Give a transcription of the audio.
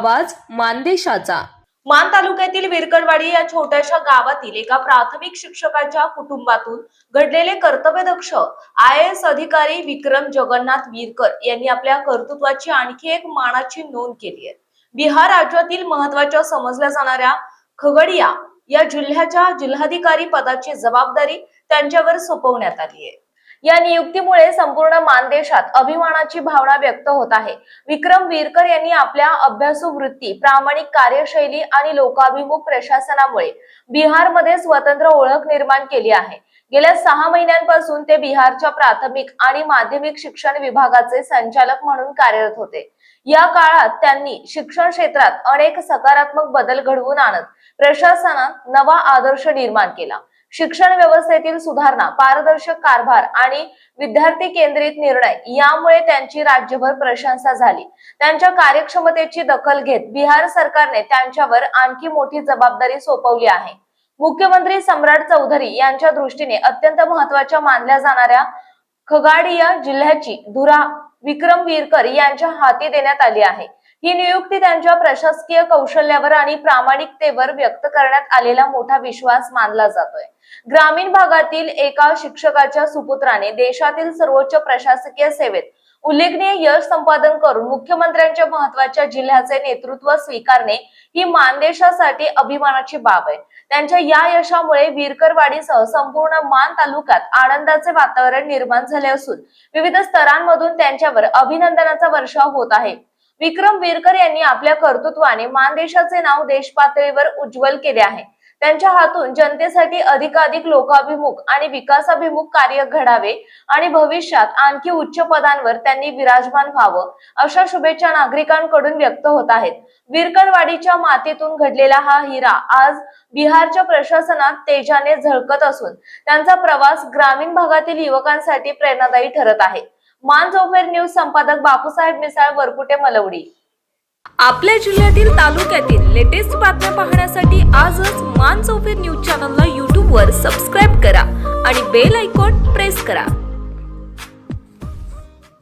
आवाज मानदेशाचा। मान तालुक्यातील विरकरवाडी या छोट्याशा गावातील एका प्राथमिक शिक्षकाच्या कुटुंबातून घडलेले कर्तव्यदक्ष IAS अधिकारी विक्रम जगन्नाथ विरकर यांनी आपल्या कर्तृत्वाची आणखी एक मानाची नोंद केली आहे। बिहार राज्यातील महत्त्वाच्या समजल्या जाणाऱ्या खगडिया या जिल्ह्याच्या जिल्हाधिकारी पदाची जबाबदारी त्यांच्यावर सोपवण्यात आली आहे। या नियुक्तीमुळे संपूर्ण मानदेशात अभिमानाची भावना व्यक्त होत आहे। विक्रम विरकर यांनी आपल्या अभ्यासू वृत्ती, प्रामाणिक कार्यशैली आणि लोकाभिमुख प्रशासनामुळे बिहारमध्ये स्वतंत्र ओळख निर्माण केली आहे। गेल्या 6 महिन्यांपासून ते बिहारच्या प्राथमिक आणि माध्यमिक शिक्षण विभागाचे संचालक म्हणून कार्यरत होते। या काळात त्यांनी शिक्षण क्षेत्रात अनेक सकारात्मक बदल घडवून आणत प्रशासनात नवा आदर्श निर्माण केला। शिक्षण व्यवस्थेतील सुधारणा, पारदर्शक कारभार आणि विद्यार्थी केंद्रित निर्णय यामुळे त्यांची राज्यभर प्रशंसा झाली। त्यांच्या कार्यक्षमतेची दखल घेत बिहार सरकारने त्यांच्यावर आणखी मोठी जबाबदारी सोपवली आहे। मुख्यमंत्री सम्राट चौधरी यांच्या दृष्टीने अत्यंत महत्त्वाच्या मानल्या जाणाऱ्या खगडिया जिल्ह्याची धुरा विक्रम विरकर यांच्या हाती देण्यात आली आहे। ही नियुक्ती त्यांच्या प्रशासकीय कौशल्यावर आणि प्रामाणिकतेवर व्यक्त करण्यात आलेला मोठा विश्वास मानला जातोय। ग्रामीण भागातील एका शिक्षकाच्या सुपुत्राने देशातील सर्वोच्च प्रशासकीय सेवेत उल्लेखनीय यश संपादन करून मुख्यमंत्र्यांच्या महत्त्वाच्या जिल्ह्याचे नेतृत्व स्वीकारणे ही मानदेशासाठी अभिमानाची बाब आहे। त्यांच्या या यशामुळे विरकरवाडीसह संपूर्ण मान तालुक्यात आनंदाचे वातावरण निर्माण झाले असून विविध स्तरांमधून त्यांच्यावर अभिनंदनाचा वर्षाव होत आहे। विक्रम विरकर यांनी आपल्या कर्तृत्वाने मानदेशाचे नाव देशपातळीवर उज्ज्वल केले आहे। त्यांच्या हातून जनतेसाठी अधिकाधिक लोकाभिमुख आणि विकासाभिमुख कार्य घडावे आणि भविष्यात आणखी उच्च पदांवर त्यांनी विराजमान व्हावं अशा शुभेच्छा नागरिकांकडून व्यक्त होत आहेत। विरकरवाडीच्या मातीतून घडलेला हा हिरा आज बिहारच्या प्रशासनात तेजाने झळकत असून त्यांचा प्रवास ग्रामीण भागातील युवकांसाठी प्रेरणादायी ठरत आहे। मानजोफेर न्यूज संपादक बापूसाहेब मिसाळ, वरकुटे, मलवडी। आपल्या जिल्ह्यातील तालुक्यातील लेटेस्ट बातम्या पाहण्यासाठी आजच मानजोफेर न्यूज चॅनलला YouTube वर सबस्क्राईब करा आणि बेल आयकॉन प्रेस करा।